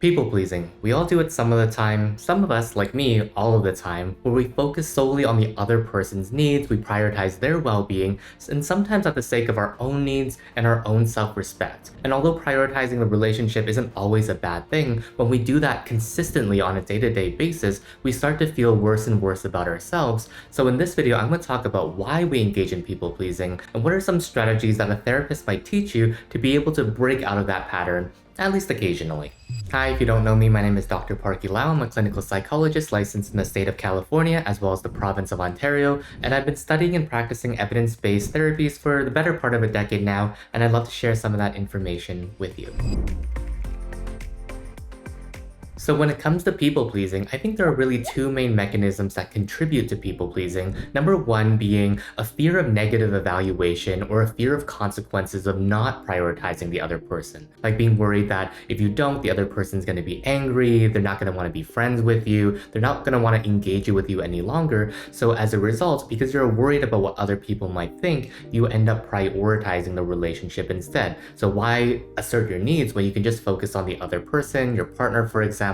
People pleasing. We all do it some of the time, some of us, like me, all of the time, where we focus solely on the other person's needs, we prioritize their well-being, and sometimes at the sake of our own needs and our own self-respect. And although prioritizing the relationship isn't always a bad thing, when we do that consistently on a day-to-day basis, we start to feel worse and worse about ourselves. So in this video, I'm going to talk about why we engage in people pleasing, and what are some strategies that a therapist might teach you to be able to break out of that pattern, at least occasionally. Hi, if you don't know me, my name is Dr. Parky Lau. I'm a clinical psychologist licensed in the state of California as well as the province of Ontario, and I've been studying and practicing evidence-based therapies for the better part of a decade now, and I'd love to share some of that information with you. So when it comes to people-pleasing, I think there are really two main mechanisms that contribute to people-pleasing. Number one being a fear of negative evaluation or a fear of consequences of not prioritizing the other person. Like being worried that if you don't, the other person's going to be angry, they're not going to want to be friends with you, they're not going to want to engage with you any longer. So as a result, because you're worried about what other people might think, you end up prioritizing the relationship instead. So why assert your needs when you can just focus on the other person, your partner, for example,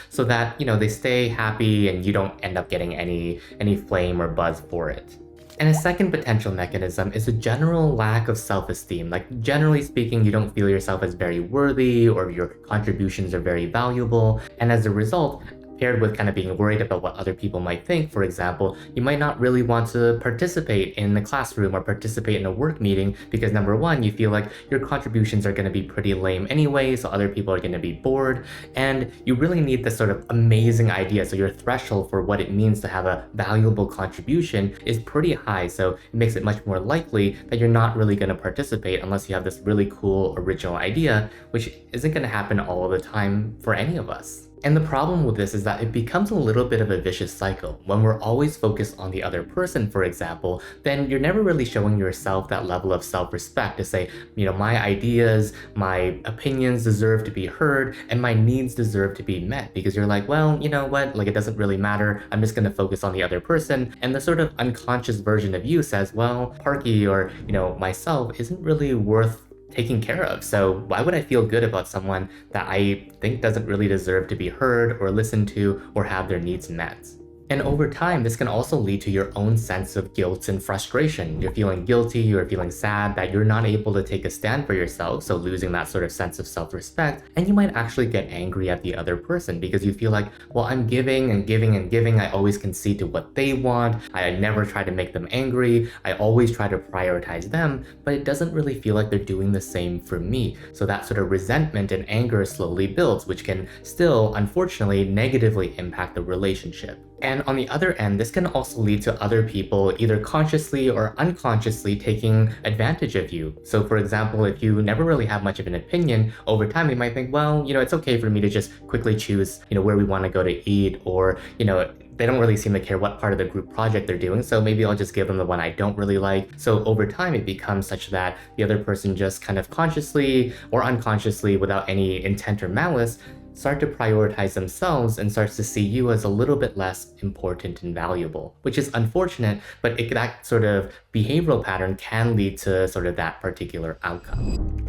so that, they stay happy and you don't end up getting any flame or buzz for it. And a second potential mechanism is a general lack of self-esteem. Like generally speaking, you don't feel yourself as very worthy or your contributions are very valuable. And as a result, paired with kind of being worried about what other people might think, for example, you might not really want to participate in the classroom or participate in a work meeting because number one, you feel like your contributions are going to be pretty lame anyway, so other people are going to be bored, and you really need this sort of amazing idea. So your threshold for what it means to have a valuable contribution is pretty high, so it makes it much more likely that you're not really going to participate unless you have this really cool original idea, which isn't going to happen all of the time for any of us. And the problem with this is that it becomes a little bit of a vicious cycle. When we're always focused on the other person, for example, then you're never really showing yourself that level of self-respect to say, my ideas, my opinions deserve to be heard, and my needs deserve to be met. Because you're like, well, you know what, like it doesn't really matter. I'm just going to focus on the other person. And the sort of unconscious version of you says, well, Parky or, myself isn't really worth taken care of. So why would I feel good about someone that I think doesn't really deserve to be heard or listened to or have their needs met? And over time, this can also lead to your own sense of guilt and frustration. You're feeling guilty, you're feeling sad that you're not able to take a stand for yourself, so losing that sort of sense of self-respect, and you might actually get angry at the other person because you feel like, well, I'm giving and giving and giving, I always concede to what they want, I never try to make them angry, I always try to prioritize them, but it doesn't really feel like they're doing the same for me. So that sort of resentment and anger slowly builds, which can still, unfortunately, negatively impact the relationship. And on the other end, this can also lead to other people either consciously or unconsciously taking advantage of you. So for example, if you never really have much of an opinion, over time you might think, well, it's okay for me to just quickly choose, where we want to go to eat, or, they don't really seem to care what part of the group project they're doing, so maybe I'll just give them the one I don't really like. So over time, it becomes such that the other person just kind of consciously or unconsciously, without any intent or malice, start to prioritize themselves and starts to see you as a little bit less important and valuable, which is unfortunate, but that sort of behavioral pattern can lead to sort of that particular outcome.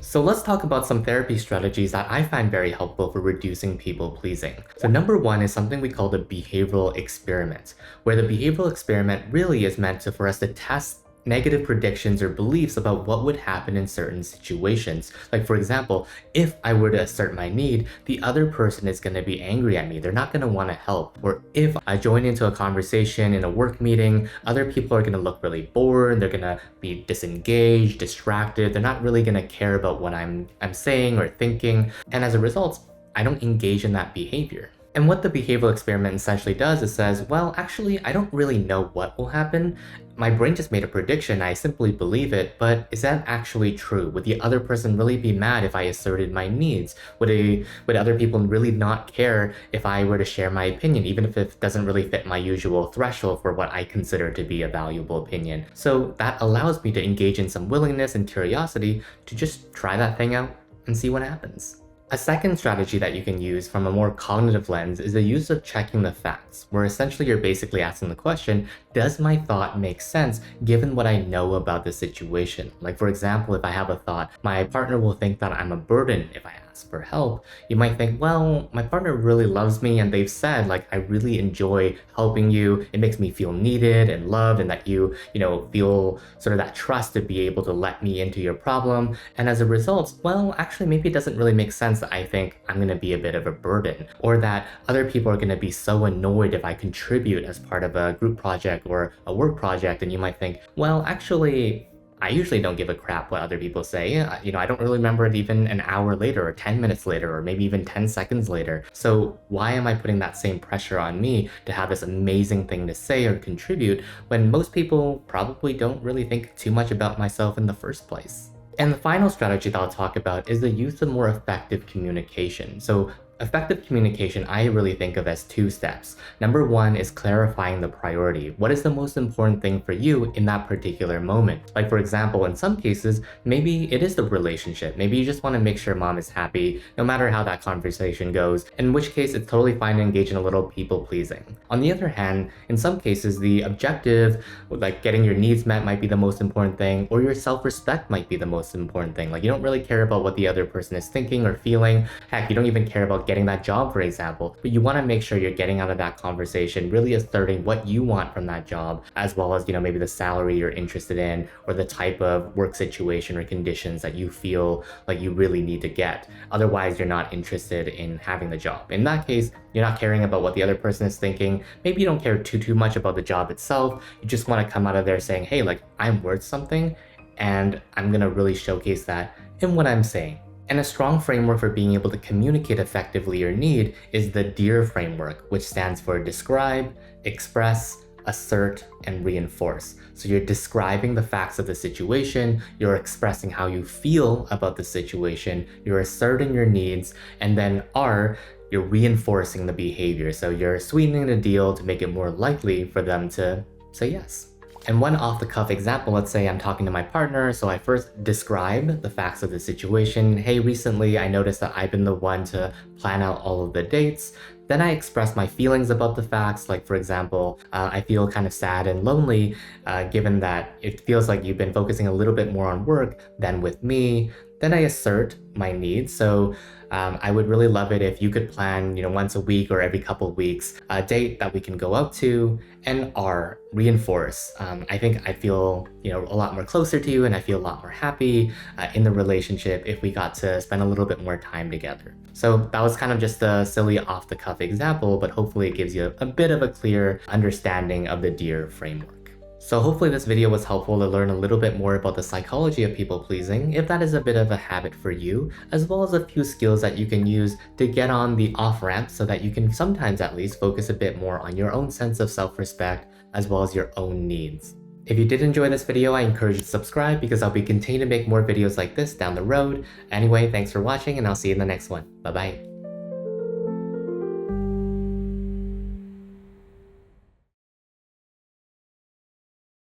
So let's talk about some therapy strategies that I find very helpful for reducing people pleasing. So number one is something we call the behavioral experiment, where the behavioral experiment really is meant for us to test negative predictions or beliefs about what would happen in certain situations. Like for example, if I were to assert my need, the other person is going to be angry at me. They're not going to want to help. Or if I join into a conversation in a work meeting, other people are going to look really bored. They're going to be disengaged, distracted. They're not really going to care about what I'm saying or thinking. And as a result, I don't engage in that behavior. And what the behavioral experiment essentially does is says, well, actually, I don't really know what will happen. My brain just made a prediction, I simply believe it, but is that actually true? Would the other person really be mad if I asserted my needs? Would other people really not care if I were to share my opinion, even if it doesn't really fit my usual threshold for what I consider to be a valuable opinion? So that allows me to engage in some willingness and curiosity to just try that thing out and see what happens. A second strategy that you can use from a more cognitive lens is the use of checking the facts, where essentially you're basically asking the question, does my thought make sense given what I know about the situation? Like, for example, if I have a thought, my partner will think that I'm a burden if I ask for help. You might think, well, my partner really loves me and they've said, like, I really enjoy helping you. It makes me feel needed and loved, and that you feel sort of that trust to be able to let me into your problem. And as a result, well, actually, maybe it doesn't really make sense that I think I'm going to be a bit of a burden, or that other people are going to be so annoyed if I contribute as part of a group project or a work project. And you might think, well, actually, I usually don't give a crap what other people say. I don't really remember it even an hour later or 10 minutes later or maybe even 10 seconds later. So why am I putting that same pressure on me to have this amazing thing to say or contribute when most people probably don't really think too much about myself in the first place? And the final strategy that I'll talk about is the use of more effective communication. So effective communication, I really think of as two steps. Number one is clarifying the priority. What is the most important thing for you in that particular moment? Like, for example, in some cases, maybe it is the relationship. Maybe you just want to make sure mom is happy, no matter how that conversation goes, in which case it's totally fine to engage in a little people pleasing. On the other hand, in some cases, the objective, like getting your needs met, might be the most important thing, or your self-respect might be the most important thing. Like, you don't really care about what the other person is thinking or feeling. Heck, you don't even care about getting that job, for example, but you want to make sure you're getting out of that conversation really asserting what you want from that job, as well as, maybe the salary you're interested in, or the type of work situation or conditions that you feel like you really need to get. Otherwise, you're not interested in having the job. In that case, you're not caring about what the other person is thinking. Maybe you don't care too much about the job itself. You just want to come out of there saying, hey, like, I'm worth something, and I'm going to really showcase that in what I'm saying. And a strong framework for being able to communicate effectively your need is the DEAR framework, which stands for describe, express, assert, and reinforce. So you're describing the facts of the situation, you're expressing how you feel about the situation, you're asserting your needs, and then R, you're reinforcing the behavior. So you're sweetening the deal to make it more likely for them to say yes. And one off-the-cuff example, let's say I'm talking to my partner, so I first describe the facts of the situation. Hey, recently I noticed that I've been the one to plan out all of the dates. Then I express my feelings about the facts, like, for example, I feel kind of sad and lonely, given that it feels like you've been focusing a little bit more on work than with me. Then I assert my needs. So I would really love it if you could plan, once a week or every couple of weeks, a date that we can go out to. And R, reinforce. I think I feel, a lot more closer to you, and I feel a lot more happy in the relationship if we got to spend a little bit more time together. So that was kind of just a silly off-the-cuff example, but hopefully it gives you a bit of a clear understanding of the DEAR framework. So hopefully this video was helpful to learn a little bit more about the psychology of people pleasing, if that is a bit of a habit for you, as well as a few skills that you can use to get on the off-ramp so that you can sometimes at least focus a bit more on your own sense of self-respect as well as your own needs. If you did enjoy this video, I encourage you to subscribe because I'll be continuing to make more videos like this down the road. Anyway, thanks for watching, and I'll see you in the next one. Bye-bye.